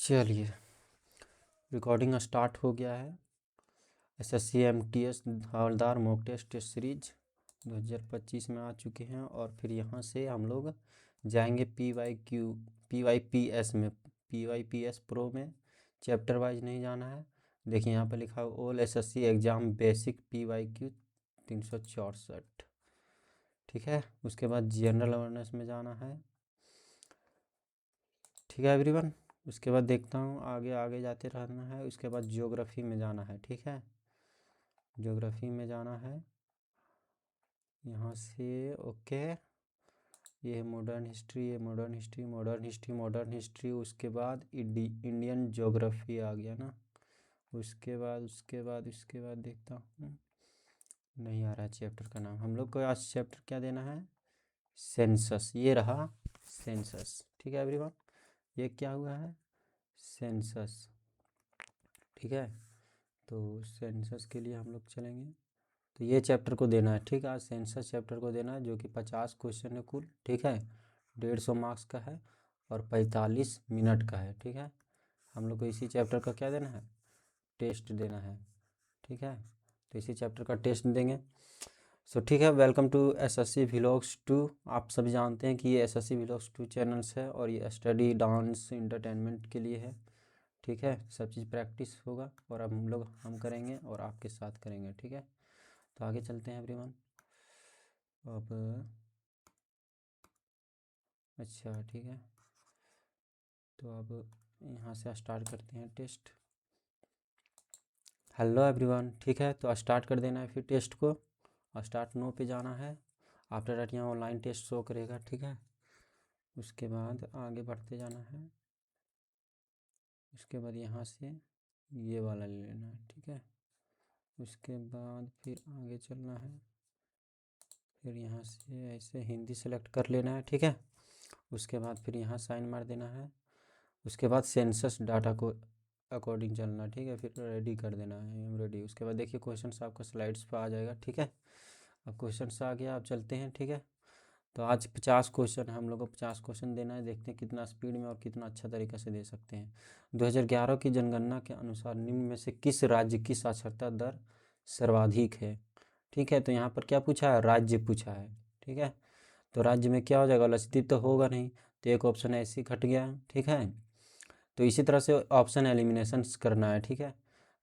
चलिए, recording start हो गया है। एसएससी एमटीएस हवलदार मॉक टेस्ट सीरीज 2025 में आ चुके हैं और फिर यहाँ से हम लोग जाएंगे पीवाईपीएस में, पीवाईपीएस प्रो में। चैप्टर वाइज नहीं जाना है। देखिए यहाँ पर लिखा है all SSC exam basic PYQ 364। ठीक है, उसके बाद जनरल अवेयरनेस में जाना है। ठीक है एवरीवन, उसके बाद देखता हूँ आगे आगे जाते रहना है। उसके बाद ज्योग्राफी में जाना है। ठीक है, ज्योग्राफी में जाना है यहाँ से। ओके, ये है मॉडर्न हिस्ट्री, ये modern history, modern history, modern history. उसके बाद इंडियन ज्योग्राफी आ गया ना। उसके बाद देखता हूँ, नहीं आ रहा है चैप्टर का नाम। हम लोग को आज चैप्टर क्या देना है? सेंसस। ये रहा सेंसस। ठीक है एवरीवन, ये क्या हुआ है? सेंसस। ठीक है, तो सेंसस के लिए हम लोग चलेंगे, तो ये चैप्टर को देना है। ठीक है, आज सेंसस चैप्टर को देना है, जो कि 50 क्वेश्चन है कुल। ठीक है, 150 मार्क्स का है और 45 मिनट का है। ठीक है, हम लोग को इसी चैप्टर का क्या देना है? टेस्ट देना है। ठीक है, तो इसी चैप्टर का टेस्ट देंगे। सो ठीक है, वेलकम टू एसएससी व्लॉग्स 2। आप सभी जानते हैं कि ये एसएससी व्लॉग्स 2 चैनल्स है और ये स्टडी, डांस, इंटरटेनमेंट के लिए है। ठीक है, सब चीज़ प्रैक्टिस होगा और अब हम करेंगे और आपके साथ करेंगे। ठीक है, तो आगे चलते हैं एवरीवन। अब अच्छा ठीक है, तो अब यहाँ से स्टार्ट करते हैं टेस्ट। हेलो एवरीवन, ठीक है, तो स्टार्ट कर देना है फिर टेस्ट को। स्टार्ट नो पे जाना है। आफ्टर दैट यहाँ ऑनलाइन टेस्ट शो करेगा। ठीक है, उसके बाद आगे बढ़ते जाना है। उसके बाद यहाँ से ये वाला ले लेना है। ठीक है, उसके बाद फिर आगे चलना है। फिर यहाँ से ऐसे हिंदी सेलेक्ट कर लेना है। ठीक है, उसके बाद फिर यहाँ साइन मार देना है। उसके बाद सेंसस डाटा को अकॉर्डिंग चलना है। ठीक है, फिर रेडी कर देना है, आई एम रेडी। उसके बाद देखिए क्वेश्चंस आपका स्लाइड्स पर आ जाएगा। ठीक है, अब क्वेश्चंस आ गया, अब चलते हैं। ठीक है, तो आज 50 क्वेश्चन है, हम लोग को 50 क्वेश्चन देना है। देखते हैं कितना स्पीड में और कितना अच्छा तरीक़े से दे सकते हैं। 2011 की जनगणना के अनुसार निम्न में से किस राज्य की साक्षरता दर सर्वाधिक है? ठीक है, तो यहाँ पर क्या पूछा है? राज्य पूछा है। ठीक है, तो राज्य में क्या हो जाएगा? लक्षद्वीप तो होगा नहीं, तो एक ऑप्शन ऐसे ही घट गया। ठीक है, तो इसी तरह से ऑप्शन एलिमिनेशन करना है। ठीक है,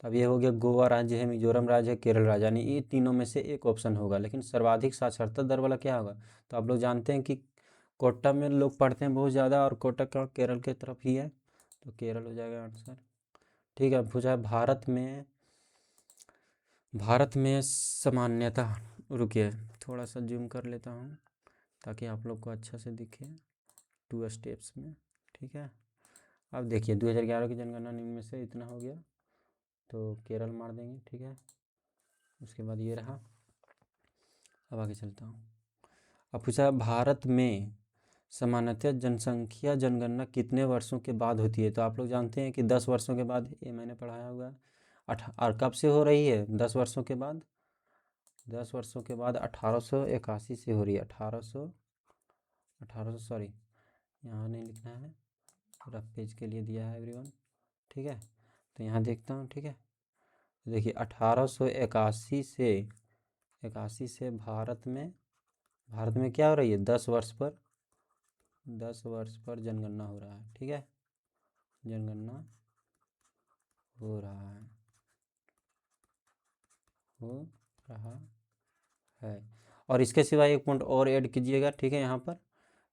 तो अब ये हो गया गोवा राज्य है, मिजोरम राज्य है, केरल राज्य, यानी ये तीनों में से एक ऑप्शन होगा। लेकिन सर्वाधिक साक्षरता दर वाला क्या होगा? तो आप लोग जानते हैं कि कोटा में लोग पढ़ते हैं बहुत ज़्यादा, और कोटा का केरल के तरफ ही है, तो केरल हो जाएगा आंसर। ठीक है, पूछा है भारत में सामान्यता, रुकिए थोड़ा सा जूम कर लेता हूँ ताकि आप लोग को अच्छा से दिखे 2 स्टेप्स में। ठीक है, अब देखिए 2011 की जनगणना निम्न में से इतना हो गया, तो केरल मार देंगे। ठीक है, उसके बाद ये रहा। अब आगे चलता हूँ। अब पूछा भारत में सामान्यतः जनसंख्या जनगणना कितने वर्षों के बाद होती है? तो आप लोग जानते हैं कि 10 वर्षों के बाद, ये मैंने पढ़ाया हुआ है। और कब से हो रही है? 10 वर्षों के बाद। 10 वर्षों के बाद 1881 से हो रही है। 1800 सॉरी, यहाँ नहीं लिखना है, रफ पेज के लिए दिया है एवरीवन। ठीक है, तो यहाँ देखता हूँ। ठीक है, देखिए 1881 से भारत में क्या हो रही है? 10 वर्ष पर जनगणना हो रहा है। ठीक है, जनगणना हो रहा है। और इसके सिवा एक पॉइंट और ऐड कीजिएगा। ठीक है, यहाँ पर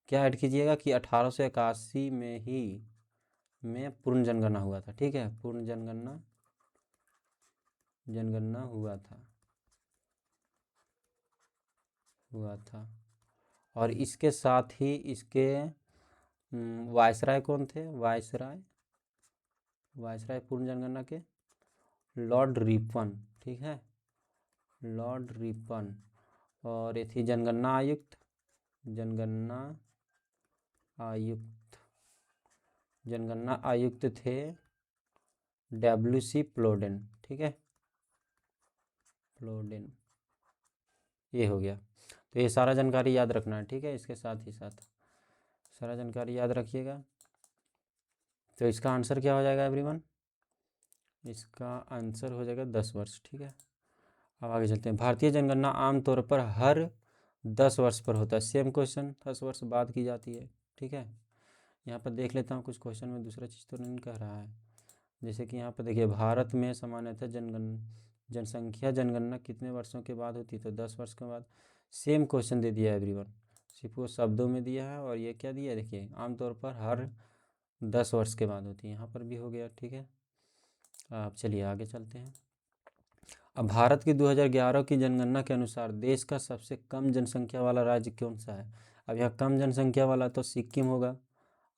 क्या ऐड कीजिएगा कि 1881 में ही पूर्ण जनगणना हुआ था। ठीक है, पूर्ण जनगणना हुआ था। और इसके साथ ही इसके वायसराय कौन थे? वायसराय पूर्ण जनगणना के लॉर्ड रिपन। ठीक है, लॉर्ड रिपन। और ये थी जनगणना आयुक्त थे WC प्लोडेन। ठीक है, प्लोडेन, ये हो गया। तो ये सारा जानकारी याद रखना है। ठीक है, इसके साथ ही साथ सारा जानकारी याद रखिएगा। तो इसका आंसर क्या हो जाएगा एवरीवन? इसका आंसर हो जाएगा 10 वर्ष। ठीक है, अब आगे चलते हैं। भारतीय जनगणना आमतौर पर हर 10 वर्ष पर होता है। सेम क्वेश्चन 10 वर्ष बाद की जाती है। ठीक है, यहाँ पर देख लेता हूँ कुछ क्वेश्चन में दूसरा चीज़ तो नहीं कह रहा है। जैसे कि यहाँ पर देखिए, भारत में सामान्यतः जनसंख्या जनगणना कितने वर्षों के बाद होती है? तो 10 वर्ष के बाद। सेम क्वेश्चन दे दिया है एवरीवन, सिर्फ वो शब्दों में दिया है, और ये क्या दिया है देखिए, आमतौर पर हर 10 वर्ष के बाद होती है। यहाँ पर भी हो गया। ठीक है, अब चलिए आगे चलते हैं। अब भारत की 2011 की जनगणना के अनुसार देश का सबसे कम जनसंख्या वाला राज्य कौन सा है? अब यहाँ कम जनसंख्या वाला तो सिक्किम होगा,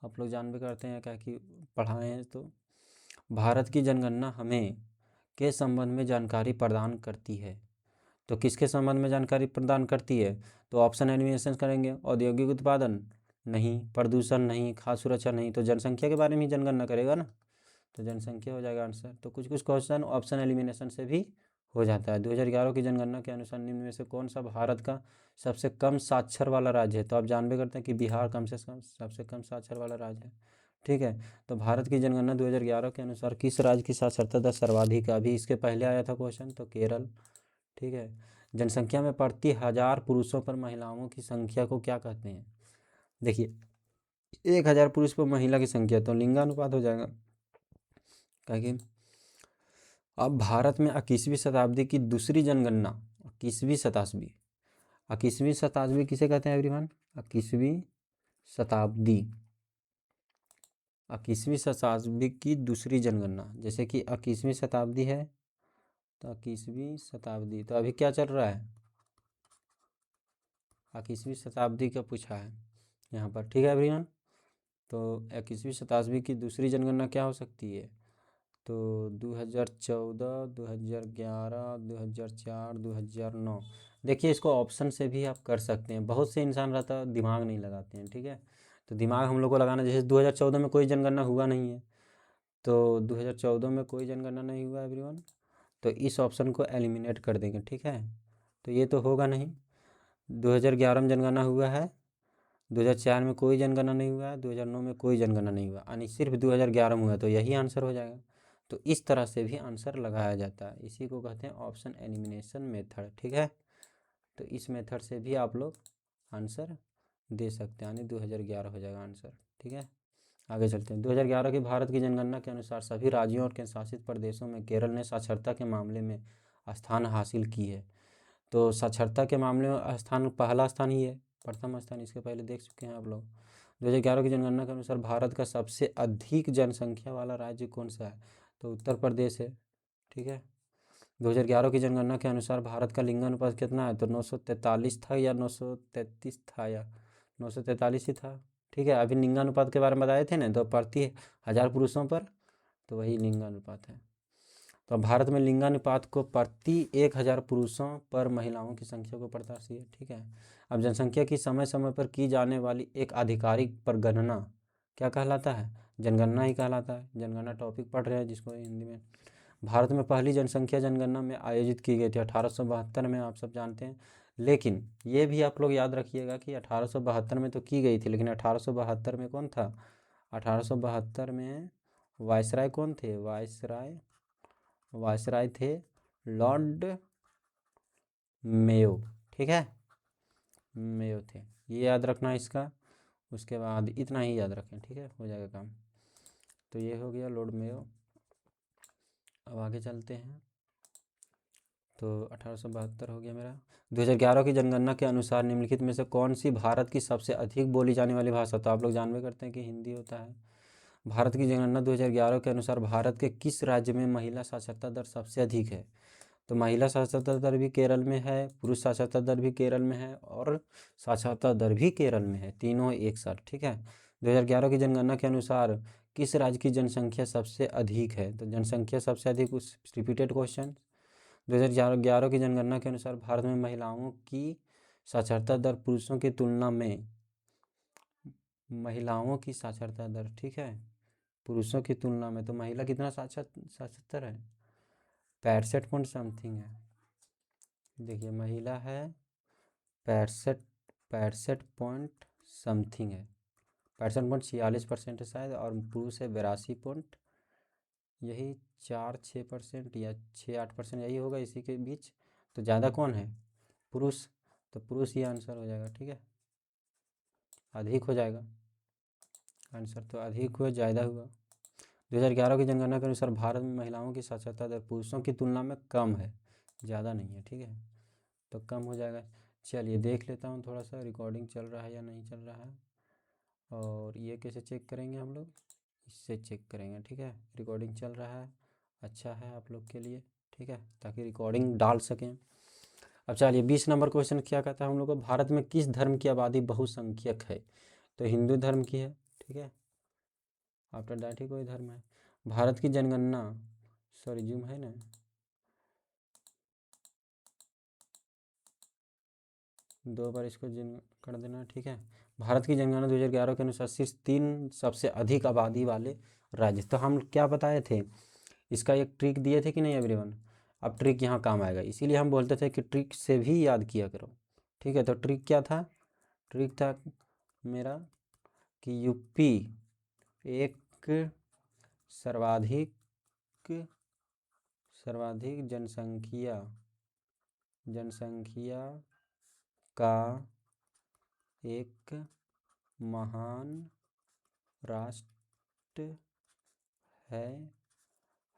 आप लोग जान भी करते हैं क्या कि पढ़ाए हैं। तो भारत की जनगणना हमें के संबंध में जानकारी प्रदान करती है। तो किसके संबंध में जानकारी प्रदान करती है? तो ऑप्शन एलिमिनेशन करेंगे। औद्योगिक उत्पादन नहीं, प्रदूषण नहीं, खाद्य सुरक्षा नहीं, तो जनसंख्या के बारे में ही जनगणना करेगा ना, तो जनसंख्या हो जाएगा आंसर। तो कुछ कुछ क्वेश्चन ऑप्शन एलिमिनेशन से भी हो जाता है। 2011 की जनगणना के अनुसार निम्न में से कौन सा भारत का सबसे कम साक्षर वाला राज्य है? तो आप जानबे करते हैं कि बिहार कम से कम सबसे कम साक्षर वाला राज्य है। ठीक है, तो भारत की जनगणना 2011 के अनुसार किस राज्य की साक्षरता दर सर्वाधिक है? अभी इसके पहले आया था क्वेश्चन, तो केरल। ठीक है, जनसंख्या में प्रति 1000 पुरुषों पर महिलाओं की संख्या को क्या कहते हैं? देखिए, 1000 पुरुष पर महिला की संख्या, तो लिंगानुपात हो जाएगा। क्या अब भारत में 21वीं शताब्दी की दूसरी जनगणना, 21वीं शताब्दी किसे कहते हैं एवरीवन? 21वीं शताब्दी, 21वीं शताब्दी की दूसरी जनगणना। जैसे कि 21वीं शताब्दी है, तो 21वीं शताब्दी, तो अभी क्या चल रहा है? 21वीं शताब्दी का पूछा है यहाँ पर। ठीक है एवरीवन, तो 21वीं शताब्दी की दूसरी जनगणना क्या हो सकती है? तो 2014, 2011, 2004, 2009। देखिए, इसको ऑप्शन से भी आप कर सकते हैं। बहुत से इंसान रहता है दिमाग नहीं लगाते हैं। ठीक है, तो दिमाग हम लोग को लगाना। जैसे 2014 में कोई जनगणना हुआ नहीं है, तो 2014 में कोई जनगणना नहीं हुआ एवरीवन, तो इस ऑप्शन को एलिमिनेट कर देंगे। ठीक है, तो ये तो होगा नहीं। 2011 में जनगणना हुआ है, 2004 में कोई जनगणना नहीं हुआ है, 2009 में कोई जनगणना नहीं हुआ, यानी सिर्फ 2011 में हुआ, तो यही आंसर हो जाएगा। तो इस तरह से भी आंसर लगाया जाता है, इसी को कहते हैं ऑप्शन एलिमिनेशन मेथड। ठीक है, तो इस मेथड से भी आप लोग आंसर दे सकते हैं, यानी 2011 हो जाएगा आंसर। ठीक है, आगे चलते हैं। 2011 की भारत की जनगणना के अनुसार सभी राज्यों और केंद्र शासित प्रदेशों में केरल ने साक्षरता के मामले में स्थान हासिल की है। तो साक्षरता के मामले में स्थान पहला स्थान ही है, प्रथम स्थान, इसके पहले देख चुके हैं आप लोग। 2011 की जनगणना के अनुसार भारत का सबसे अधिक जनसंख्या वाला राज्य कौन सा है? तो उत्तर प्रदेश है। ठीक है, 2011 की जनगणना के अनुसार भारत का लिंगानुपात कितना है? तो 943 था, या 933 था, या 943 ही था। ठीक है, अभी लिंगानुपात के बारे में बताए थे ना, तो प्रति 1000 पुरुषों पर, तो वही लिंगानुपात है। तो भारत में लिंगानुपात को प्रति 1000 पुरुषों पर महिलाओं की संख्या को प्रत्याशी है। ठीक है, अब जनसंख्या की समय समय पर की जाने वाली एक आधिकारिक परगणना क्या कहलाता है? जनगणना ही कहलाता है। जनगणना टॉपिक पढ़ रहे हैं जिसको हिंदी में। भारत में पहली जनसंख्या जनगणना में आयोजित की गई थी 1872 में, आप सब जानते हैं। लेकिन ये भी आप लोग याद रखिएगा कि 1872 में तो की गई थी, लेकिन 1872 में कौन था? 1872 में वायसराय कौन थे? वायसराय थे लॉर्ड मेयो। ठीक है, मेयो थे, ये याद रखना इसका। उसके बाद इतना ही याद रखें, ठीक है, हो जाएगा काम। तो ये हो गया लॉर्ड मेयो। अब आगे चलते हैं। तो 1872 हो गया मेरा। 2011 की जनगणना के अनुसार निम्नलिखित में से कौन सी भारत की सबसे अधिक बोली जाने वाली भाषा? तो आप लोग जानबे करते हैं कि हिंदी होता है। भारत की जनगणना 2011 के अनुसार भारत के किस राज्य में महिला साक्षरता दर सबसे अधिक है? तो महिला साक्षरता दर भी केरल में है, पुरुष साक्षरता दर भी केरल में है, और साक्षरता दर भी केरल में है, तीनों एक साथ। ठीक है, 2011 की जनगणना के अनुसार किस राज्य की जनसंख्या सबसे अधिक है? तो जनसंख्या सबसे अधिक, उस रिपीटेड क्वेश्चन। 2011 की जनगणना के अनुसार भारत में महिलाओं की साक्षरता दर पुरुषों की तुलना में, महिलाओं की साक्षरता दर, ठीक है, पुरुषों की तुलना में, तो महिला कितना साक्षरता है? 65 पॉइंट समथिंग है। देखिए, महिला है 65 65 पॉइंट समथिंग है। 65.46% है शायद, और पुरुष है 82 यही 4-6% या 6-8% यही होगा, इसी के बीच। तो ज़्यादा कौन है? पुरुष। तो पुरुष ही आंसर हो जाएगा, ठीक है, अधिक हो जाएगा आंसर। तो अधिक हुआ, ज़्यादा हुआ। 2011 की जनगणना के अनुसार भारत में महिलाओं की साक्षरता दर पुरुषों की तुलना में कम है, ज़्यादा नहीं है, ठीक है, तो कम हो जाएगा। चलिए देख लेता हूँ थोड़ा सा रिकॉर्डिंग चल रहा है या नहीं चल रहा है। और ये कैसे चेक करेंगे हम लोग? इससे चेक करेंगे, ठीक है। रिकॉर्डिंग चल रहा है, अच्छा है आप लोग के लिए, ठीक है, ताकि रिकॉर्डिंग डाल सकें। अब चलिए 20 नंबर क्वेश्चन क्या कहता है हम लोग को, भारत में किस धर्म की आबादी बहुसंख्यक है? तो हिंदू धर्म की है, ठीक है, आफ्टर दैट ही कोई धर्म है। भारत की जनगणना, सॉरी जूम है ना, दो बार इसको जिन कर देना, ठीक है। भारत की जनगणना 2011 के अनुसार शीर्ष 3 सबसे अधिक आबादी वाले राज्य। तो हम क्या बताए थे, इसका एक ट्रिक दिए थे कि नहीं एवरीवन? अब ट्रिक यहाँ काम आएगा, इसीलिए हम बोलते थे कि ट्रिक से भी याद किया करो, ठीक है। तो ट्रिक क्या था? ट्रिक था मेरा कि यूपी एक सर्वाधिक सर्वाधिक जनसंख्या का एक महान राष्ट्र है,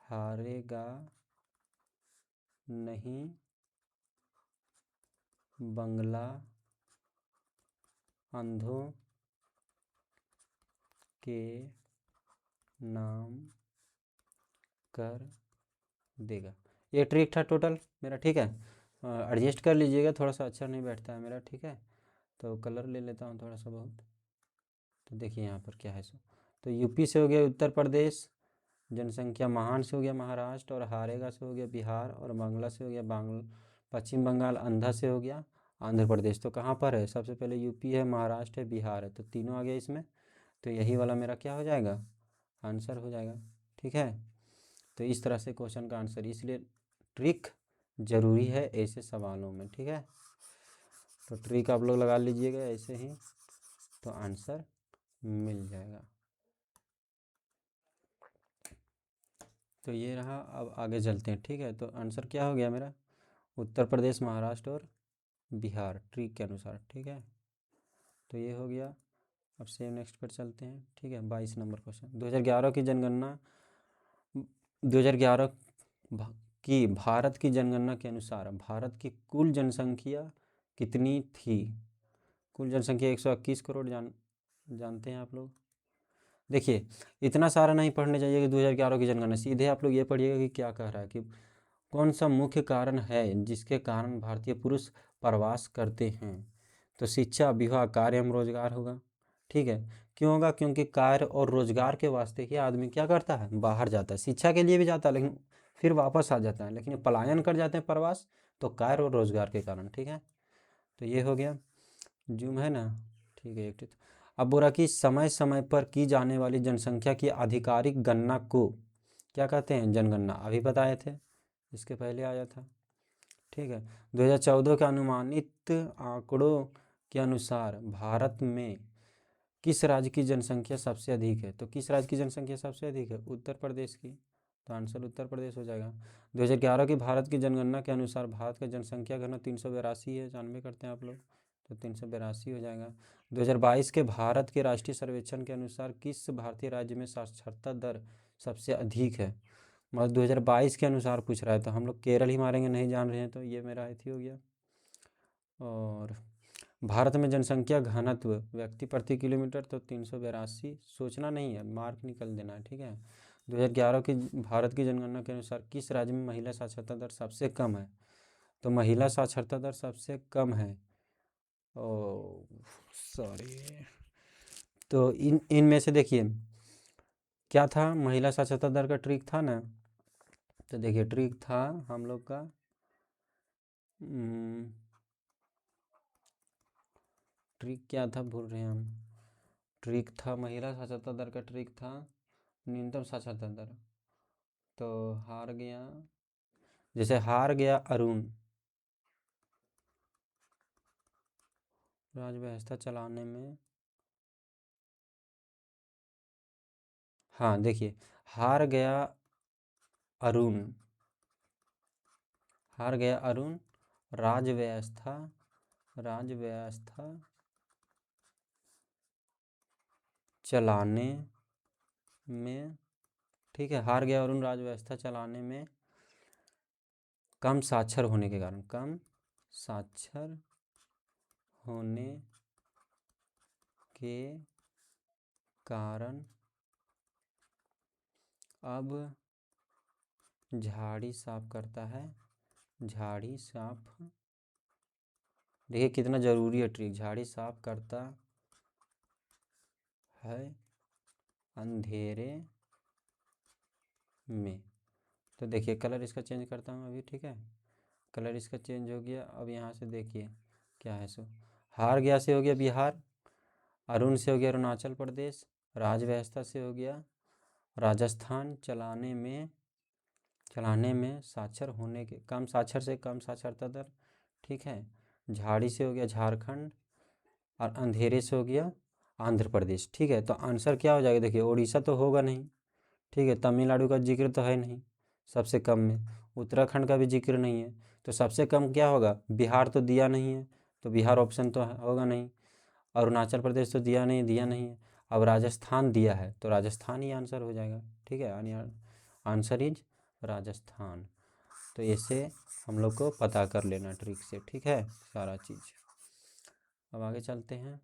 हारेगा नहीं बंगला अंधों के नाम कर देगा। ये ट्रिक था टोटल मेरा, ठीक है। एडजस्ट कर लीजिएगा, थोड़ा सा अच्छा नहीं बैठता है मेरा, ठीक है। तो कलर ले लेता हूँ थोड़ा सा बहुत। तो देखिए यहाँ पर क्या है सो, तो यूपी से हो गया उत्तर प्रदेश, जनसंख्या महान से हो गया महाराष्ट्र, और हारेगा से हो गया बिहार, और बांग्ला से हो गया पश्चिम बंगाल, अंधा से हो गया आंध्र प्रदेश। तो कहाँ पर है? सबसे पहले यूपी है, महाराष्ट्र है, बिहार है, तो तीनों आ गया इसमें। तो यही वाला मेरा क्या हो जाएगा? आंसर हो जाएगा, ठीक है। तो इस तरह से क्वेश्चन का आंसर, इसलिए ट्रिक ज़रूरी है ऐसे सवालों में, ठीक है। तो ट्रिक आप लोग लगा लीजिएगा ऐसे ही, तो आंसर मिल जाएगा। तो ये रहा, अब आगे चलते हैं, ठीक है। तो आंसर क्या हो गया मेरा? उत्तर प्रदेश, महाराष्ट्र और बिहार, ट्रिक के अनुसार, ठीक है। तो ये हो गया। अब सेम नेक्स्ट पर चलते हैं, ठीक है। 22 नंबर क्वेश्चन, 2011 की जनगणना 2011 की भारत की जनगणना के अनुसार भारत की कुल जनसंख्या कितनी थी? कुल जनसंख्या 121 करोड़ जानते हैं आप लोग। देखिए इतना सारा नहीं पढ़ने चाहिए कि 2011 की जनगणना, सीधे आप लोग ये पढ़िएगा कि क्या कह रहा है, कि कौन सा मुख्य कारण है जिसके कारण भारतीय पुरुष प्रवास करते हैं? तो शिक्षा, विवाह, कार्य एवं रोजगार होगा, ठीक है। क्यों होगा? क्योंकि कार्य और रोजगार के वास्ते ही आदमी क्या करता है? बाहर जाता है। शिक्षा के लिए भी जाता है लेकिन फिर वापस आ जाता है, लेकिन पलायन कर जाते हैं प्रवास, तो कार्य और रोजगार के कारण, ठीक है। तो ये हो गया, जूम है ना, ठीक है। एक अब बोला कि समय समय पर की जाने वाली जनसंख्या की आधिकारिक गणना को क्या कहते हैं? जनगणना। अभी बताए थे, इसके पहले आया था, ठीक है। 2014 के अनुमानित आंकड़ों के अनुसार भारत में किस राज्य की जनसंख्या सबसे अधिक है? तो किस राज्य की जनसंख्या सबसे अधिक है? उत्तर प्रदेश की, तो आंसर उत्तर प्रदेश हो जाएगा। 2011 की भारत की जनगणना के अनुसार भारत का जनसंख्या घनत्व 382 है, जानबे करते हैं आप लोग, तो 382 हो जाएगा। 2022 के भारत के राष्ट्रीय सर्वेक्षण के अनुसार किस भारतीय राज्य में साक्षरता दर सबसे अधिक है? मतलब 2022 के अनुसार पूछ रहा है, तो हम लोग केरल ही मारेंगे, नहीं जान रहे हैं तो ये मेरा एथी हो गया। और भारत में जनसंख्या घनत्व व्यक्ति प्रति किलोमीटर, तो 382, सोचना नहीं है, मार्क निकल देना है, ठीक है। 2011 की भारत की जनगणना के अनुसार किस राज्य में महिला साक्षरता दर सबसे कम है? तो महिला साक्षरता दर सबसे कम है, ओ सॉरी, तो इनमें से देखिए क्या था, महिला साक्षरता दर का ट्रिक था ना। तो देखिए ट्रिक था हम लोग का, ट्रिक क्या था भूल रहे हैं हम। ट्रिक था महिला साक्षरता दर का, ट्रिक था न्यूनतम साक्षरता दर। तो हार गया, जैसे हार गया अरुण राज व्यवस्था चलाने में हाँ देखिए, हार गया अरुण, हार गया अरुण राजव्यवस्था, राजव्यवस्था चलाने में, ठीक है, हार गया अरुण राजव्यवस्था चलाने में कम साक्षर होने के कारण, कम साक्षर होने के कारण अब झाड़ी साफ करता है, झाड़ी साफ, देखिए कितना ज़रूरी है ट्रिक, झाड़ी साफ करता है अंधेरे में। तो देखिए कलर इसका चेंज करता हूँ अभी, ठीक है, कलर इसका चेंज हो गया। अब यहाँ से देखिए क्या है, सो हार गया से हो गया बिहार, अरुण से हो गया अरुणाचल प्रदेश, राजव्यवस्था से हो गया राजस्थान, चलाने में साक्षर होने के, कम साक्षर से कम साक्षरता दर, ठीक है, झाड़ी से हो गया झारखंड और अंधेरे से हो गया आंध्र प्रदेश। ठीक है, तो आंसर क्या हो जाएगा, देखिए उड़ीसा तो होगा नहीं, ठीक है, तमिलनाडु का जिक्र तो है नहीं सबसे कम में, उत्तराखंड का भी जिक्र नहीं है, तो सबसे कम क्या होगा, बिहार तो दिया नहीं है, तो बिहार ऑप्शन तो होगा नहीं, अरुणाचल प्रदेश तो दिया नहीं है, अब राजस्थान दिया है तो राजस्थान ही आंसर हो जाएगा। ठीक है, आंसर इज राजस्थान। तो ऐसे हम लोग को पता कर लेना ट्रिक से, ठीक है, सारा चीज़। अब आगे चलते हैं,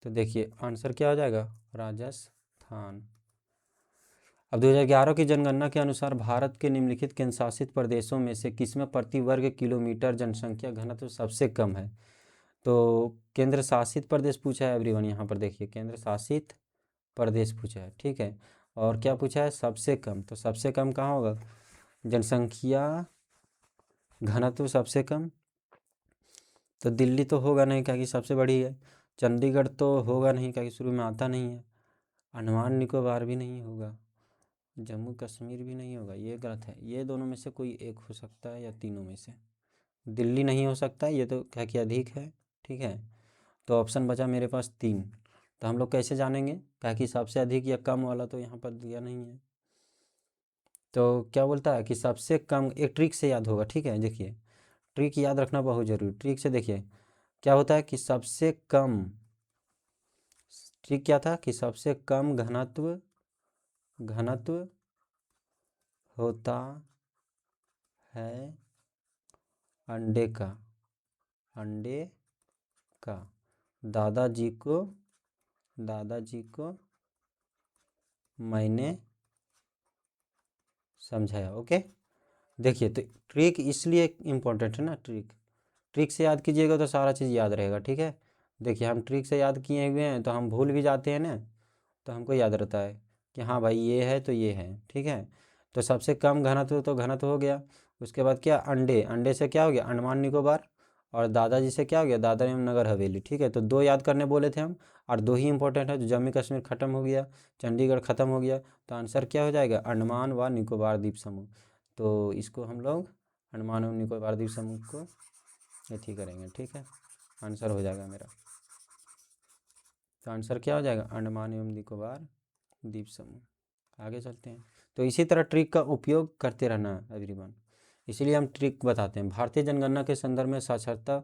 तो देखिए आंसर क्या हो जाएगा, राजस्थान। अब 2011 की जनगणना के अनुसार भारत के निम्नलिखित केंद्र शासित प्रदेशों में से किसमें प्रति वर्ग किलोमीटर जनसंख्या घनत्व सबसे कम है। तो केंद्र शासित प्रदेश पूछा है एवरीवन, यहाँ पर देखिए केंद्र शासित प्रदेश पूछा है, ठीक है, और क्या पूछा है, सबसे कम, तो सबसे कम कहाँ होगा, जनसंख्या घनत्व सबसे कम, तो दिल्ली तो होगा नहीं क्योंकि सबसे बड़ी है, चंडीगढ़ तो होगा नहीं क्योंकि शुरू में आता नहीं है, अंडमान निकोबार भी नहीं होगा, जम्मू कश्मीर भी नहीं होगा, ये गलत है, ये दोनों में से कोई एक हो सकता है या तीनों में से, दिल्ली नहीं हो सकता, ये तो क्या कि अधिक है, ठीक है, तो ऑप्शन बचा मेरे पास 3। तो हम लोग कैसे जानेंगे, क्या कि सबसे अधिक या कम वाला तो यहाँ पर दिया नहीं है, तो क्या बोलता है कि सबसे कम, एक ट्रिक से याद होगा, ठीक है, देखिए ट्रिक याद रखना बहुत जरूरी, ट्रिक से देखिए क्या होता है कि सबसे कम, ट्रिक क्या था कि सबसे कम घनत्व, घनत्व होता है अंडे का, अंडे का, दादाजी को, दादाजी को मैंने समझाया। ओके, देखिए तो ट्रिक इसलिए इम्पोर्टेंट है ना, ट्रिक, ट्रिक से याद कीजिएगा तो सारा चीज़ याद रहेगा, ठीक है, देखिए हम ट्रिक से याद किए हुए हैं तो हम भूल भी जाते हैं ना, तो हमको याद रहता है कि हाँ भाई ये है तो ये है, ठीक है, तो सबसे कम घनत्व तो घनत्व हो गया, उसके बाद क्या, अंडे, अंडे से क्या हो गया, अंडमान निकोबार, और दादाजी से क्या हो गया, दादरा एवं नगर हवेली, ठीक है, तो 2 याद करने बोले थे हम, और 2 ही इंपॉर्टेंट है, जो जम्मू कश्मीर खत्म हो गया, चंडीगढ़ खत्म हो गया, तो आंसर क्या हो जाएगा, अंडमान व निकोबार द्वीप समूह। तो इसको हम लोग अंडमान एवं निकोबार द्वीप समूह को अथी करेंगे, ठीक है, आंसर हो जाएगा मेरा, तो आंसर क्या हो जाएगा, अंडमान एवं निकोबार द्वीप समूह। आगे चलते हैं, तो इसी तरह ट्रिक का उपयोग करते रहना एवरीवन, इसीलिए हम ट्रिक बताते हैं। भारतीय जनगणना के संदर्भ में साक्षरता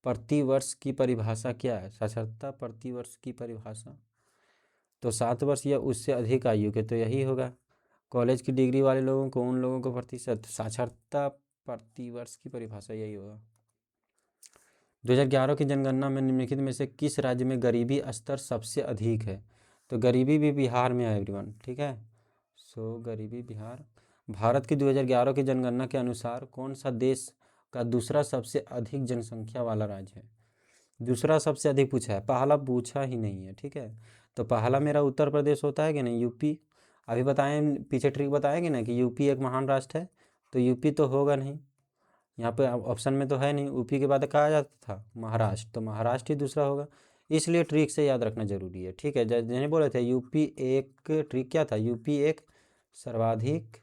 प्रति वर्ष की परिभाषा क्या है, साक्षरता प्रति वर्ष की परिभाषा, तो 7 वर्ष या उससे अधिक आयु के, तो यही होगा, कॉलेज की डिग्री वाले लोगों को, उन लोगों को प्रतिशत, साक्षरता प्रति वर्ष की परिभाषा यही होगा। 2011 की जनगणना में निम्नलिखित में से किस राज्य में गरीबी स्तर सबसे अधिक है, तो गरीबी भी बिहार में है एवरीवन, ठीक है, सो गरीबी बिहार। भारत की 2011 की जनगणना के अनुसार कौन सा देश का दूसरा सबसे अधिक जनसंख्या वाला राज्य है, दूसरा सबसे अधिक पूछा है, पहला पूछा ही नहीं है, ठीक है, तो पहला मेरा उत्तर प्रदेश होता है कि नहीं, यूपी, अभी बताएं पीछे ट्रिक बताएंगे ना कि यूपी एक महान राष्ट्र है, तो यूपी तो होगा नहीं, यहाँ पे ऑप्शन में तो है नहीं, यूपी के बाद कहा जाता था महाराष्ट्र, तो महाराष्ट्र ही दूसरा होगा, इसलिए ट्रिक से याद रखना जरूरी है, ठीक है, जैसे बोले थे यूपी एक, ट्रिक क्या था, यूपी एक सर्वाधिक,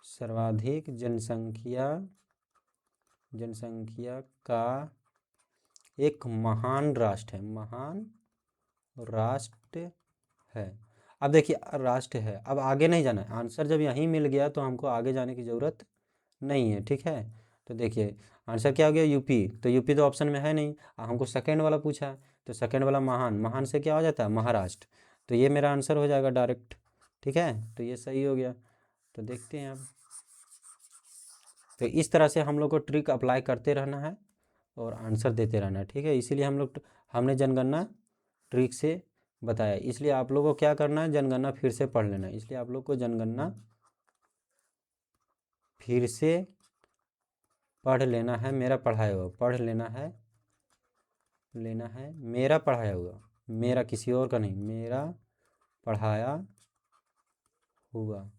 सर्वाधिक जनसंख्या, जनसंख्या का एक महान राष्ट्र है, महान राष्ट्र है, अब देखिए राष्ट्र है, अब आगे नहीं जाना है, आंसर जब यहीं मिल गया तो हमको आगे जाने की ज़रूरत नहीं है, ठीक है। तो देखिए आंसर क्या हो गया, यूपी। तो यूपी तो ऑप्शन में है नहीं, हमको सेकेंड वाला पूछा है, तो सेकेंड वाला महान, महान से क्या हो जाता है, महाराष्ट्र। तो ये मेरा आंसर हो जाएगा डायरेक्ट, ठीक है। तो ये सही हो गया। तो देखते हैं अब, तो इस तरह से हम लोग को ट्रिक अप्लाई करते रहना है और आंसर देते रहना है, ठीक है। इसीलिए हमने जनगणना ट्रिक से बताया, इसलिए आप लोगों को क्या करना है, जनगणना फिर से पढ़ लेना है। इसलिए आप लोग को जनगणना फिर से पढ़ लेना है, मेरा पढ़ाया हुआ पढ़ लेना है मेरा पढ़ाया हुआ, मेरा किसी और का नहीं, मेरा पढ़ाया हुआ,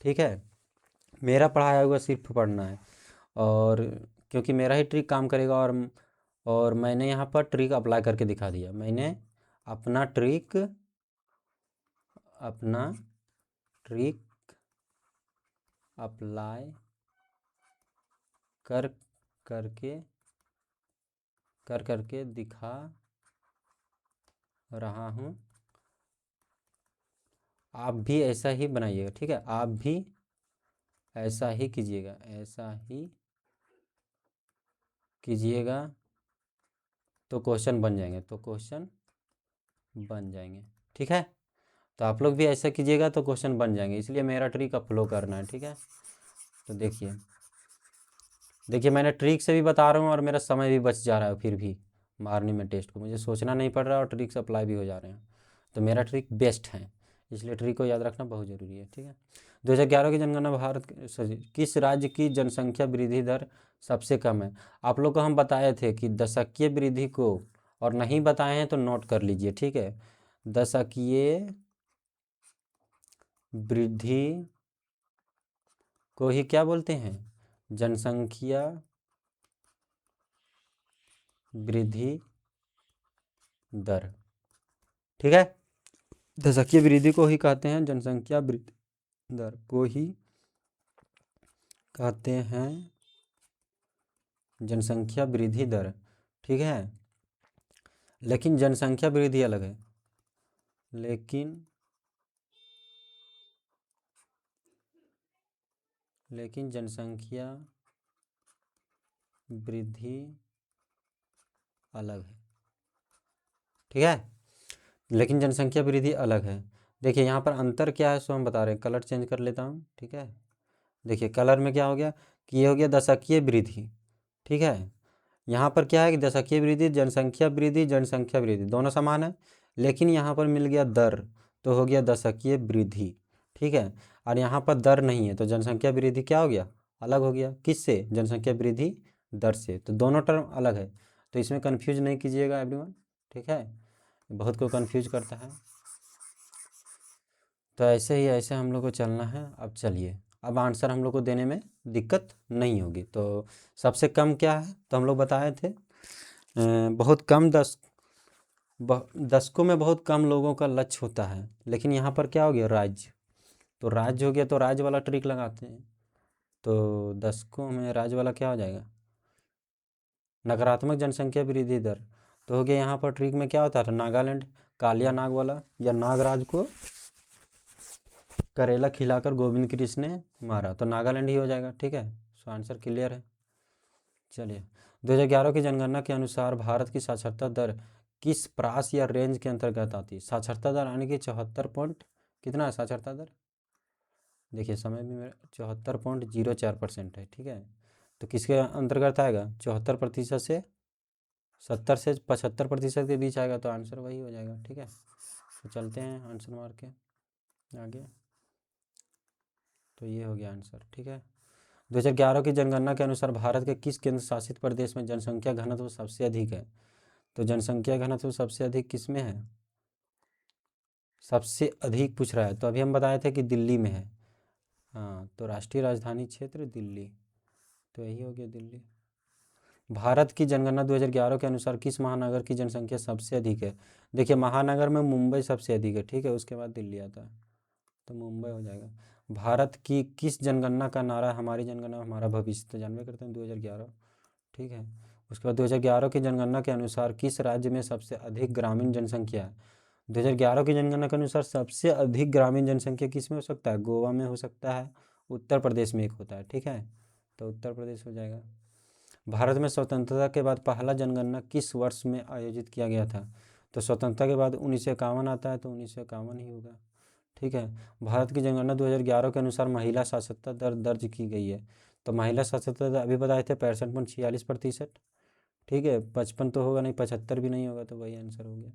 ठीक है। मेरा पढ़ाया हुआ सिर्फ पढ़ना है, और क्योंकि मेरा ही ट्रिक काम करेगा, और मैंने यहाँ पर ट्रिक अप्लाई करके दिखा दिया। मैंने अपना ट्रिक अप्लाई कर करके दिखा रहा हूँ। आप भी ऐसा ही बनाइएगा, ठीक है। आप भी ऐसा ही कीजिएगा, तो क्वेश्चन बन जाएंगे, ठीक है। तो आप लोग भी ऐसा कीजिएगा तो क्वेश्चन बन जाएंगे, इसलिए मेरा ट्रिक आप फॉलो करना है, ठीक है। तो देखिए मैंने ट्रिक से भी बता रहा हूँ और मेरा समय भी बच जा रहा है, फिर भी मारने में टेस्ट को मुझे सोचना नहीं पड़ रहा और ट्रिक्स अप्लाई भी हो जा रहे हैं। तो मेरा ट्रिक बेस्ट है, इसलिए ट्रिक को याद रखना बहुत ज़रूरी है, ठीक है। 2011 की जनगणना किस राज्य की जनसंख्या वृद्धि दर सबसे कम है। आप लोग को हम बताए थे कि दशकीय वृद्धि को, और नहीं बताए हैं तो नोट कर लीजिए, ठीक है। दशकीय वृद्धि को ही क्या बोलते हैं, जनसंख्या वृद्धि दर, ठीक है। दशकीय वृद्धि को ही कहते हैं जनसंख्या वृद्धि दर को ही कहते हैं जनसंख्या वृद्धि दर, ठीक है। लेकिन जनसंख्या वृद्धि अलग है, लेकिन जनसंख्या वृद्धि अलग है, ठीक है। लेकिन जनसंख्या वृद्धि अलग है। देखिए यहाँ पर अंतर क्या है सो हम बता रहे हैं, कलर चेंज कर लेता हूँ, ठीक है। देखिए कलर में क्या हो गया कि ये हो गया दशकीय वृद्धि, ठीक है। यहाँ पर क्या है कि दशकीय वृद्धि, जनसंख्या वृद्धि दोनों समान है, लेकिन यहाँ पर मिल गया दर, तो हो गया दशकीय वृद्धि, ठीक है। और यहाँ पर दर नहीं है, तो जनसंख्या वृद्धि क्या हो गया, अलग हो गया, किससे, जनसंख्या वृद्धि दर से। तो दोनों टर्म अलग है, तो इसमें कन्फ्यूज नहीं कीजिएगा एवरीवन, ठीक है। बहुत को कन्फ्यूज करता है, तो ऐसे हम लोग को चलना है। अब चलिए, अब आंसर हम लोग को देने में दिक्कत नहीं होगी। तो सबसे कम क्या है, तो हम लोग बताए थे बहुत कम, दशकों में बहुत कम लोगों का लक्ष्य होता है, लेकिन यहाँ पर क्या हो गया, राज्य। तो राज्य हो गया, तो राज्य वाला ट्रिक लगाते हैं। तो दशकों में राज्य वाला क्या हो जाएगा, नकारात्मक जनसंख्या वृद्धि दर। तो हो गया, यहाँ पर ट्रिक में क्या होता था, नागालैंड, कालिया नाग वाला, या नागराज को करेला खिलाकर गोविंद कृष्ण ने मारा, तो नागालैंड ही हो जाएगा, ठीक है। सो आंसर क्लियर है। चलिए, 2011 की जनगणना के अनुसार भारत की साक्षरता दर किस प्रास या रेंज के अंतर्गत आती है। साक्षरता दर यानी कि 74 पॉइंट कितना है साक्षरता दर, देखिए समय भी मेरा 74.04% है, ठीक है। तो किसके अंतर्गत आएगा, 74% से 70 से 75% के बीच आएगा, तो आंसर वही हो जाएगा, ठीक है। तो चलते हैं आंसर मार के आगे। तो ये हो गया आंसर, ठीक है। 2011 की जनगणना के अनुसार भारत के किस केंद्र शासित प्रदेश में जनसंख्या घनत्व सबसे अधिक है। तो जनसंख्या घनत्व सबसे अधिक किस में है, सबसे अधिक पूछ रहा है, तो अभी हम बताए थे कि दिल्ली में है। हाँ, तो राष्ट्रीय राजधानी क्षेत्र दिल्ली, तो यही हो गया दिल्ली। भारत की जनगणना 2011 के अनुसार किस महानगर की जनसंख्या सबसे अधिक है। देखिए महानगर में मुंबई सबसे अधिक है, ठीक है, उसके बाद दिल्ली आता है, तो मुंबई हो जाएगा। भारत की किस जनगणना का नारा, हमारी जनगणना हमारा भविष्य, तो जानवे करते हैं 2011, ठीक है। उसके बाद 2011 की जनगणना के अनुसार किस राज्य में सबसे अधिक ग्रामीण जनसंख्या है। 2011 की जनगणना के अनुसार सबसे अधिक ग्रामीण जनसंख्या किस में हो सकता है? गोवा में हो सकता है, उत्तर प्रदेश में एक होता है, ठीक है, तो उत्तर प्रदेश हो जाएगा। भारत में स्वतंत्रता के बाद पहला जनगणना किस वर्ष में आयोजित किया गया था? तो स्वतंत्रता के बाद 1951 आता है, तो 1951 ही होगा, ठीक है। भारत की जनगणना 2011 के अनुसार महिला साक्षरता दर दर्ज की गई है, तो महिला साक्षरता दर अभी बताए थे 65.46%, ठीक है, 55 तो होगा नहीं, 75 भी नहीं होगा, तो वही आंसर हो गया।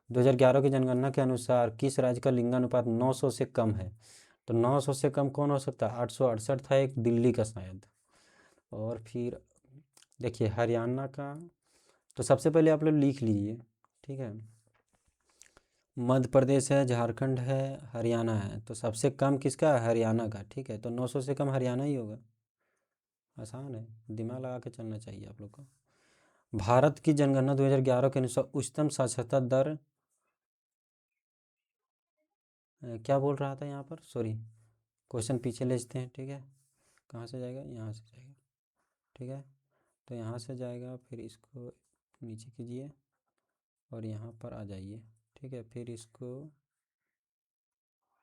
2011 की जनगणना के अनुसार किस राज्य का लिंगानुपात 900 से कम है? तो 900 से कम कौन हो सकता है? 868 था एक, दिल्ली का शायद। और फिर देखिए हरियाणा का, तो सबसे पहले आप लोग लिख लीजिए, ठीक है, मध्य प्रदेश है, झारखंड है, हरियाणा है, तो सबसे कम किसका है? हरियाणा का, ठीक है, तो 900 से कम हरियाणा ही होगा। आसान है, दिमाग लगा के चलना चाहिए आप लोग को। भारत की जनगणना 2011 के अनुसार उच्चतम साक्षरता दर क्या बोल रहा था यहाँ पर? सॉरी, क्वेश्चन पीछे ले लेते हैं, ठीक है, कहाँ से जाएगा? यहाँ से जाएगा, ठीक है, तो यहाँ से जाएगा, फिर इसको नीचे कीजिए और यहाँ पर आ जाइए, ठीक है, फिर इसको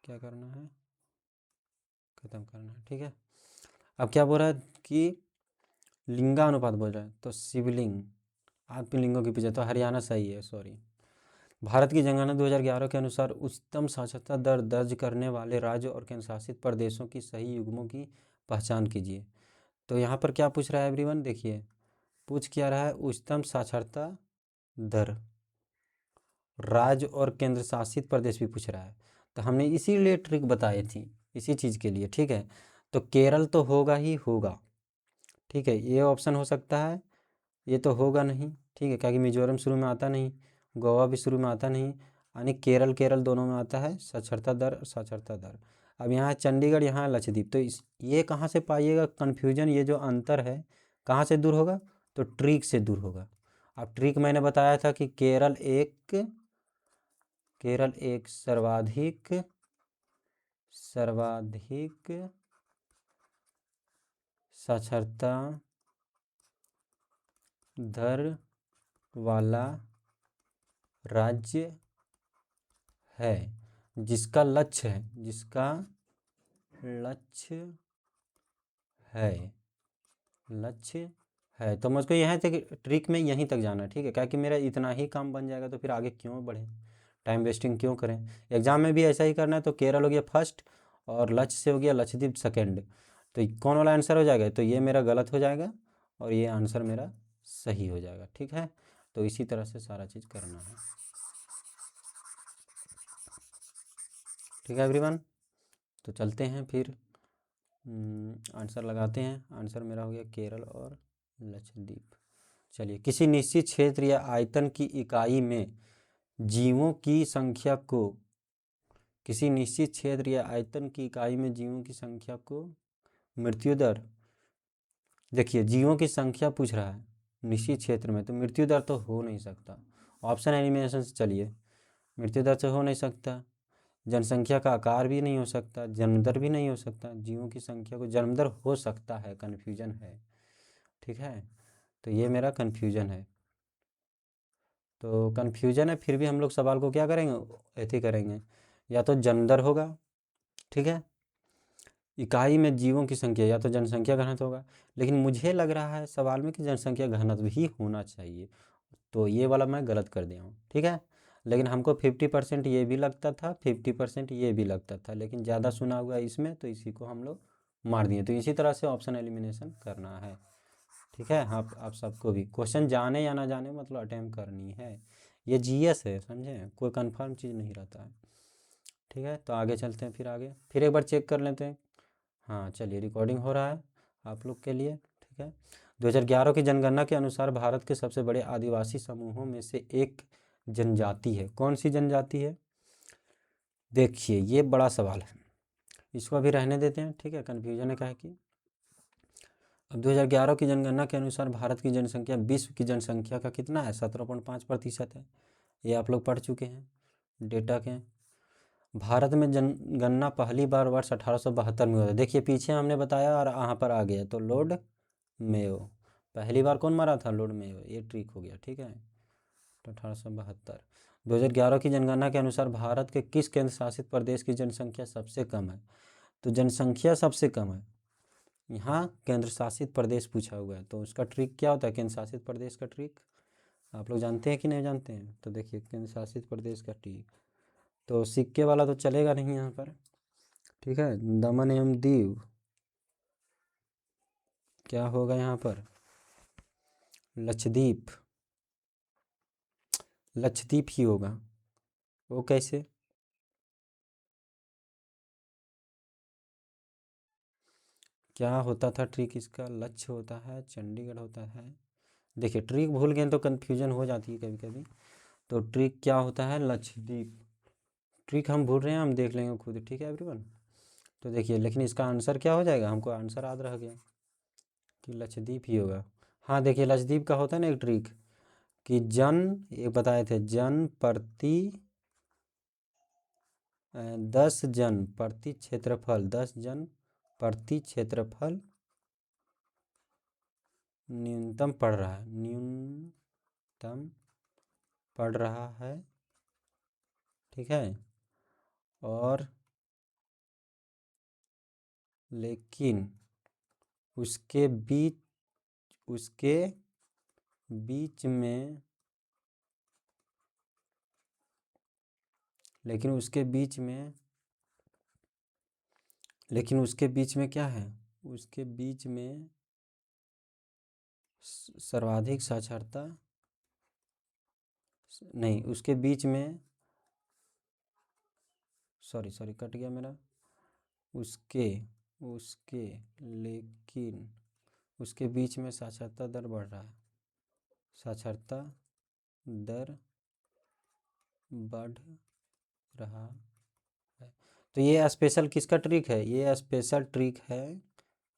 क्या करना है? ख़त्म करना है, ठीक है। अब क्या बोल रहा है कि लिंगानुपात बोल रहा है, तो शिवलिंग आपके लिंगों के पीछे, तो हरियाणा सही है, सॉरी। भारत की जनगणना 2011 के अनुसार उच्चतम साक्षरता दर दर्ज करने वाले राज्य और केंद्र शासित प्रदेशों की सही युग्मों की पहचान कीजिए। तो यहाँ पर क्या पूछ रहा है एवरीवन? देखिए पूछ क्या रहा है? उच्चतम साक्षरता दर, राज्य और केंद्र शासित प्रदेश भी पूछ रहा है, तो हमने इसीलिए ट्रिक बताई थी, इसी चीज़ के लिए, ठीक है। तो केरल तो होगा ही होगा, ठीक है, ये ऑप्शन हो सकता है, ये तो होगा नहीं, ठीक है, क्योंकि मिजोरम शुरू में आता नहीं, गोवा भी शुरू में आता नहीं, यानी केरल केरल दोनों में आता है साक्षरता दर, साक्षरता दर। अब यहाँ चंडीगढ़, यहाँ लक्षद्वीप, तो इस ये कहाँ से पाइएगा कन्फ्यूजन? ये जो अंतर है कहाँ से दूर होगा? तो ट्रिक से दूर होगा। अब ट्रिक मैंने बताया था कि केरल एक सर्वाधिक साक्षरता दर वाला राज्य है, जिसका लक्ष्य है, तो मुझको यहाँ तक ट्रिक में यहीं तक जाना है, ठीक है, क्योंकि मेरा इतना ही काम बन जाएगा, तो फिर आगे क्यों बढ़े, टाइम वेस्टिंग क्यों करें। एग्जाम में भी ऐसा ही करना है, तो केरल हो गया फर्स्ट और लक्ष्य से हो गया लक्षद्वीप सेकेंड, तो कौन वाला आंसर हो जाएगा? तो ये मेरा गलत हो जाएगा और ये आंसर मेरा सही हो जाएगा, ठीक है। तो इसी तरह से सारा चीज़ करना है, ठीक है एवरीवन। तो चलते हैं फिर आंसर लगाते हैं। आंसर मेरा हो गया केरल और लक्षद्वीप। चलिए, किसी निश्चित क्षेत्र या आयतन की इकाई में जीवों की संख्या को मृत्यु दर, देखिए जीवों की संख्या पूछ रहा है निश्चित क्षेत्र में, तो मृत्यु दर तो हो नहीं सकता। ऑप्शन एलिमिनेशन से चलिए, मृत्यु दर से हो नहीं सकता, जनसंख्या का आकार भी नहीं हो सकता, जन्मदर भी नहीं हो सकता, जीवों की संख्या को जन्मदर हो सकता है, कन्फ्यूजन है, ठीक है, तो ये मेरा कन्फ्यूजन है। तो कन्फ्यूजन है, फिर भी हम लोग सवाल को क्या करेंगे? ऐसे करेंगे, या तो जन्मदर होगा, ठीक है, इकाई में जीवों की संख्या, या तो जनसंख्या घनत्व होगा, लेकिन मुझे लग रहा है सवाल में कि जनसंख्या घनत्व ही होना चाहिए, तो ये वाला मैं गलत कर दिया हूँ, ठीक है। लेकिन हमको 50% ये भी लगता था, 50% ये भी लगता था, लेकिन ज़्यादा सुना हुआ इसमें, तो इसी को हम लोग मार दिए। तो इसी तरह से ऑप्शन एलिमिनेशन करना है, ठीक है। आप सबको भी क्वेश्चन जाने या ना जाने, मतलब अटेम्प्ट करनी है, ये जीएस है, समझे, कोई कंफर्म चीज़ नहीं रहता है, ठीक है। तो आगे चलते हैं, फिर एक बार चेक कर लेते हैं। हाँ चलिए, रिकॉर्डिंग हो रहा है आप लोग के लिए, ठीक है। 2011 की जनगणना के अनुसार भारत के सबसे बड़े आदिवासी समूहों में से एक जनजाति है, कौन सी जनजाति है? देखिए ये बड़ा सवाल है, इसको अभी रहने देते हैं, ठीक है, कन्फ्यूजन है क्या है कि अब 2011 की जनगणना के अनुसार भारत की जनसंख्या विश्व की जनसंख्या का कितना है? 17.5% है, ये आप लोग पढ़ चुके हैं डेटा के। भारत में जनगणना पहली बार वर्ष 1872 में हुआ था, देखिए पीछे हमने बताया और यहाँ पर आ गया, तो लॉर्ड मेयो, पहली बार कौन मारा था? लॉर्ड मेयो, ये ट्रिक हो गया, ठीक है, तो 1872। 2011 की जनगणना के अनुसार भारत के किस केंद्र शासित प्रदेश की जनसंख्या सबसे कम है? तो जनसंख्या सबसे कम है, यहाँ केंद्र शासित प्रदेश पूछा हुआ है, तो उसका ट्रिक क्या होता है केंद्र शासित प्रदेश का ट्रिक? आप लोग जानते हैं कि नहीं जानते हैं? तो देखिए केंद्र शासित प्रदेश का ट्रिक, तो सिक्के वाला तो चलेगा नहीं यहाँ पर, ठीक है। दमन एवं दीव, क्या होगा यहाँ पर? लक्षद्वीप, लक्षद्वीप ही होगा। वो कैसे? क्या होता था ट्रिक इसका? लक्ष्य होता है, चंडीगढ़ होता है। देखिए ट्रिक भूल गए तो कन्फ्यूजन हो जाती है कभी कभी। तो ट्रिक क्या होता है? लक्षद्वीप। ट्रिक हम भूल रहे हैं, हम देख लेंगे खुद, ठीक है एवरीवन। तो देखिए लेकिन इसका आंसर क्या हो जाएगा? हमको आंसर याद रह गया कि लक्षद्वीप ही होगा। हाँ देखिए लक्षद्वीप का होता है ना एक ट्रिक कि ये बताए थे, जन प्रति 10 जन प्रति क्षेत्रफल, 10 जन प्रति क्षेत्रफल न्यूनतम पड़ रहा है, न्यूनतम पड़ रहा है, ठीक है। और लेकिन उसके बीच में लेकिन उसके बीच में क्या है? उसके बीच में सर्वाधिक साक्षरता नहीं, उसके बीच में सॉरी कट गया मेरा। उसके उसके लेकिन उसके बीच में साक्षरता दर बढ़ रहा है, साक्षरता दर बढ़ रहा है। तो ये स्पेशल किसका ट्रिक है? ये स्पेशल ट्रिक है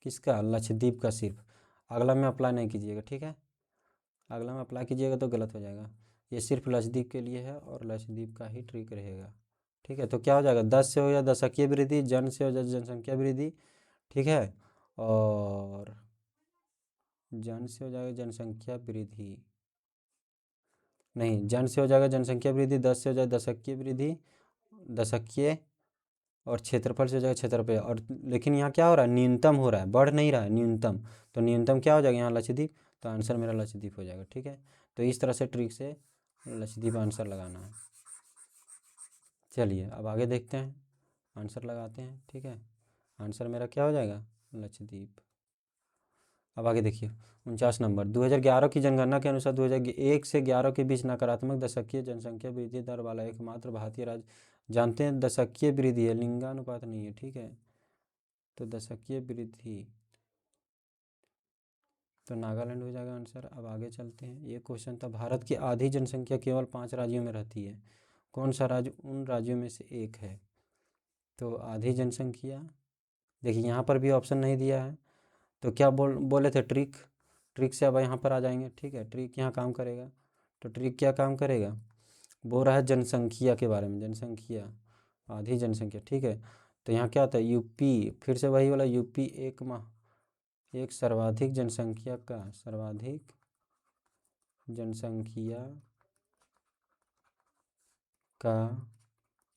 किसका? लक्षद्वीप का सिर्फ। अगला में अप्लाई नहीं कीजिएगा, ठीक है। अगला में अप्लाई कीजिएगा तो गलत हो जाएगा। ये सिर्फ लक्षद्वीप के लिए है और लक्षद्वीप का ही ट्रिक रहेगा, ठीक है। तो क्या हो जाएगा? 10 से हो जाए दशकीय वृद्धि, जन से हो जाए जनसंख्या वृद्धि, ठीक है। और जन से हो जाएगा जनसंख्या वृद्धि, नहीं जन से हो जाएगा जनसंख्या वृद्धि, 10 से हो जाए दशकीय वृद्धि, दशकीय, और क्षेत्रफल से हो जाएगा क्षेत्रफल। और लेकिन यहाँ क्या हो रहा है? न्यूनतम हो रहा है, बढ़ नहीं रहा है, न्यूनतम। तो न्यूनतम क्या हो जाएगा यहाँ? लक्षद्वीप। तो आंसर मेरा लक्षद्वीप हो जाएगा, ठीक है। तो इस तरह से ट्रिक से लक्षद्वीप आंसर लगाना है। चलिए अब आगे देखते हैं, आंसर लगाते हैं, ठीक है। आंसर मेरा क्या हो जाएगा? लक्षद्वीप। अब आगे देखिए 49 नंबर, 2011 की जनगणना के अनुसार 2001 से 11 के बीच नकारात्मक दशकीय जनसंख्या वृद्धि दर वाला एकमात्र भारतीय राज्य, जानते हैं दशकीय वृद्धि है, लिंगानुपात नहीं है, ठीक है। तो दशकीय वृद्धि तो नागालैंड हो जाएगा आंसर। अब आगे चलते हैं, ये क्वेश्चन था, भारत की आधी जनसंख्या केवल 5 राज्यों में रहती है, कौन सा राज्य उन राज्यों में से एक है? तो आधी जनसंख्या, देखिए यहाँ पर भी ऑप्शन नहीं दिया है, तो क्या बोले थे? ट्रिक। ट्रिक से अब यहाँ पर आ जाएंगे, ठीक है। ट्रिक यहाँ काम करेगा, तो ट्रिक क्या काम करेगा? बोल रहा है जनसंख्या के बारे में, जनसंख्या, आधी जनसंख्या, ठीक है। तो यहाँ क्या होता है? यूपी, फिर से वही वाला यूपी एक सर्वाधिक जनसंख्या का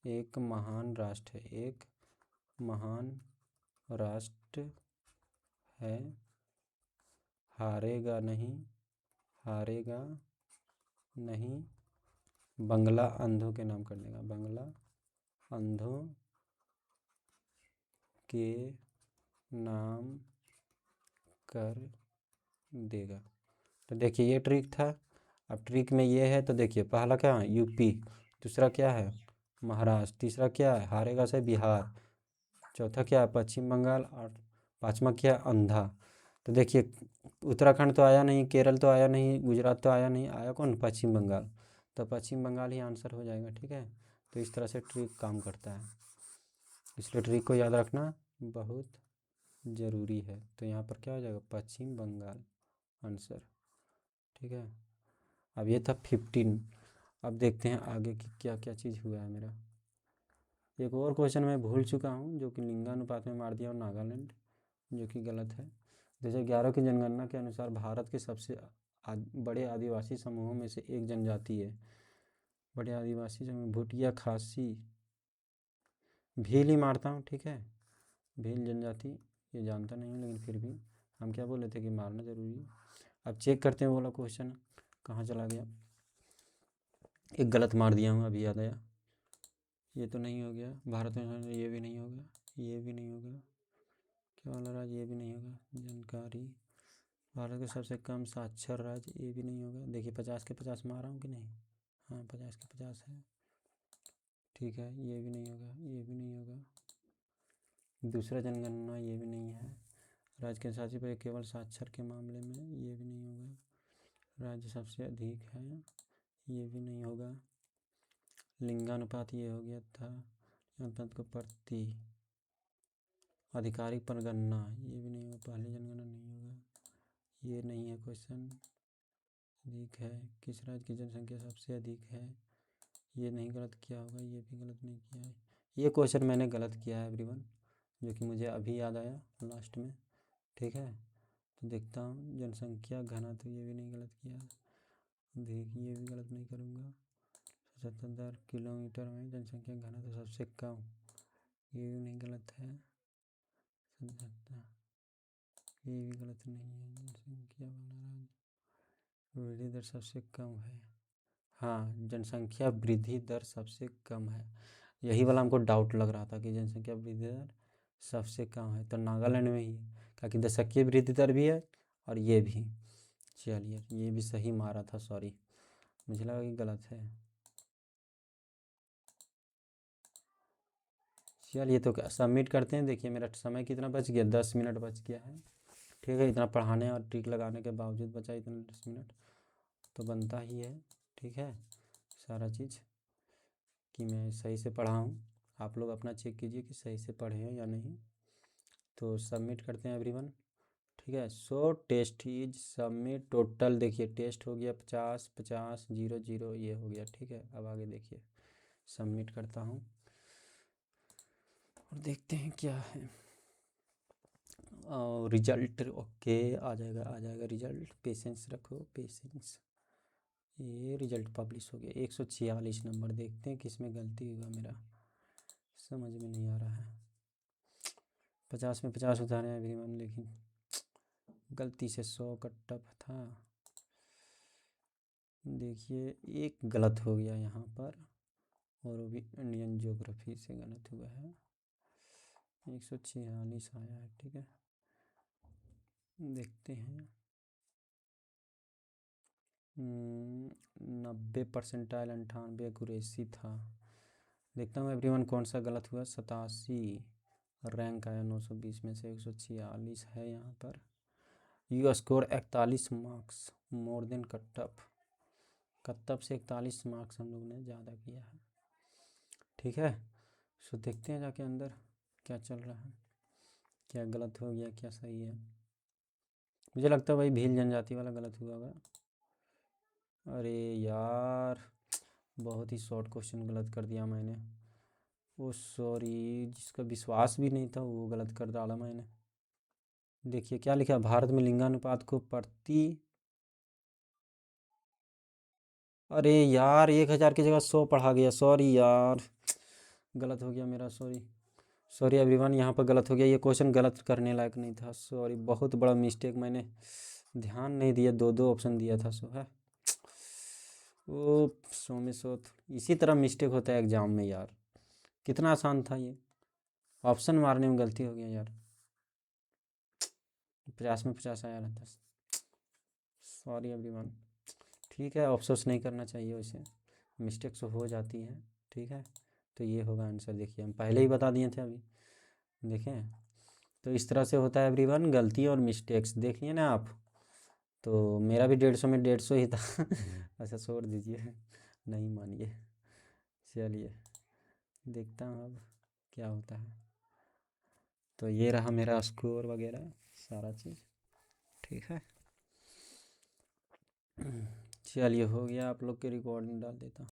एक महान राष्ट्र है, एक महान राष्ट्र है, हारेगा नहीं, बंगला अंधों के नाम कर देगा, बंगला अंधों के नाम कर देगा। तो देखिए ये ट्रिक था। अब ट्रिक में ये है, तो देखिए पहला क्या है? यूपी, दूसरा क्या है? महाराष्ट्र, तीसरा क्या है? हारेगा से बिहार, चौथा क्या है? पश्चिम बंगाल, और पांचवा क्या है? अंधा। तो देखिए उत्तराखंड तो आया नहीं, केरल तो आया नहीं, गुजरात तो आया नहीं, आया कौन? पश्चिम बंगाल। तो पश्चिम बंगाल ही आंसर हो जाएगा, ठीक है। तो इस तरह से ट्रिक काम करता है, इसलिए ट्रिक को याद रखना बहुत ज़रूरी है। तो यहाँ पर क्या हो जाएगा? पश्चिम बंगाल आंसर, ठीक है। अब ये था 15। अब देखते हैं आगे की क्या क्या चीज़ हुआ है मेरा। एक और क्वेश्चन मैं भूल चुका हूँ, जो कि लिंगानुपात में मार दिया और नागालैंड, जो कि गलत है। 2011 की जनगणना के अनुसार भारत के सबसे बड़े आदिवासी समूहों में से एक जनजाति है, बड़े आदिवासी जंगल, भूटिया खासी, भील ही मारता हूँ, ठीक है। भील जनजाति, ये जानता नहीं हूँ लेकिन फिर भी हम क्या बोले थे कि मारना ज़रूरी है। अब चेक करते हैं वो वाला क्वेश्चन कहाँ चला गया। एक गलत मार दिया हूँ, अभी याद आया। ये तो नहीं हो गया, भारत में ये भी नहीं होगा, ये भी नहीं होगा, क्या वाला राज्य, ये भी नहीं होगा। जानकारी, भारत के सबसे कम साक्षर राज्य, ये भी नहीं होगा। देखिए 50 के 50 मारा हूँ कि नहीं, हाँ 50 के 50 है, ठीक है। ये भी नहीं होगा, ये भी नहीं होगा। दूसरा जनगणना, ये भी नहीं है। राज्य के शासी पर केवल साक्षर के मामले में, ये भी नहीं होगा। राज्य सबसे अधिक है, ये भी नहीं होगा। लिंगानुपात, ये हो गया था। अनुपात को प्रति आधिकारिक जनगणना, ये भी नहीं होगा। पहली जनगणना नहीं होगा, ये नहीं है क्वेश्चन। अधिक है, किस राज्य की जनसंख्या सबसे अधिक है, ये नहीं, गलत किया होगा। ये भी गलत नहीं किया है। ये क्वेश्चन मैंने गलत किया है एवरीवन, जो कि मुझे अभी याद आया लास्ट में, ठीक है। तो देखता हूँ जनसंख्या घनत्व, ये भी नहीं, गलत किया। देख, ये भी गलत नहीं करूँगा। 77 किलोमीटर में जनसंख्या घनत्व सबसे कम, ये भी नहीं, गलत है। 77, ये भी गलत नहीं है। जनसंख्या वाला राज्य, वृद्धि दर सबसे कम है, हाँ जनसंख्या वृद्धि दर सबसे कम है। यही वाला हमको डाउट लग रहा था कि जनसंख्या वृद्धि दर सबसे कम है, तो नागालैंड में ही है, क्योंकि दशकीय वृद्धि दर भी है और ये भी। चलिए ये भी सही मारा था, सॉरी मुझे लगा कि गलत है। चलिए तो सबमिट करते हैं। देखिए मेरा समय कितना बच गया, 10 मिनट बच गया है, ठीक है। इतना पढ़ाने और ट्रिक लगाने के बावजूद बचा इतना 10 मिनट, तो बनता ही है, ठीक है। सारा चीज़ कि मैं सही से पढ़ा हूँ, आप लोग अपना चेक कीजिए कि सही से पढ़े हैं या नहीं। तो सबमिट करते हैं एवरीवन, ठीक है। सो टेस्ट इज सबमिट, टोटल देखिए टेस्ट हो गया 50 50 0 0, ये हो गया, ठीक है। अब आगे देखिए, सबमिट करता हूँ और देखते हैं क्या है। रिजल्ट ओके आ जाएगा, आ जाएगा रिजल्ट, पेशेंस रखो पेशेंस। ये रिजल्ट पब्लिश हो गया, 146 नंबर। देखते हैं किस में गलती हुआ, मेरा समझ में नहीं आ रहा है। 50 में 50 उतारे हैं एवरीवन, लेकिन गलती से 100 का टप था। देखिए एक गलत हो गया यहाँ पर, और वो भी इंडियन ज्योग्राफी से गलत हुआ है। 146 आया है, ठीक है। देखते हैं 90% 98 एक्यूरेसी था। देखता हूँ एवरीवन कौन सा गलत हुआ। 87 रैंक आया 920 में से, 146 है यहाँ पर। You score 41 marks more than cutoff, cutoff से 41 मार्क्स हम लोग ने ज़्यादा किया है, ठीक है। सो देखते हैं जाके अंदर क्या चल रहा है, क्या गलत हो गया क्या सही है। मुझे लगता है भाई भील जनजाति वाला गलत हुआ होगा। अरे यार बहुत ही शॉर्ट क्वेश्चन गलत कर दिया मैंने, ओ सॉरी, जिसका विश्वास भी नहीं था वो गलत कर डाला मैंने। देखिए क्या लिखा, भारत में लिंगानुपात को प्रति, अरे यार 1000 की जगह 100 पढ़ा गया, सॉरी यार गलत हो गया मेरा, सॉरी सॉरी एवरीवन, यहाँ पर गलत हो गया। ये क्वेश्चन गलत करने लायक नहीं था, सॉरी बहुत बड़ा मिस्टेक, मैंने ध्यान नहीं दिया, दो दो ऑप्शन दिया था। सो है ओ 100 में 100, इसी तरह मिस्टेक होता है एग्जाम में यार। कितना आसान था ये, ऑप्शन मारने में गलती हो गया यार। 50 में 50 आया रहता, सॉरी एवरीवन, ठीक है। अफसोस नहीं करना चाहिए, वैसे मिस्टेक्स हो जाती हैं, ठीक है। तो ये होगा आंसर, देखिए हम पहले ही बता दिए थे अभी, देखें। तो इस तरह से होता है एवरीवन, गलती और मिस्टेक्स देख लिए ना आप। तो मेरा भी 150 में 150 ही था अच्छा छोड़ दीजिए, नहीं मानिए। चलिए देखता हूँ अब क्या होता है। तो ये रहा मेरा स्कोर वगैरह सारा चीज़, ठीक है। चलिए हो गया, आप लोग की रिकॉर्डिंग डाल देता हूँ।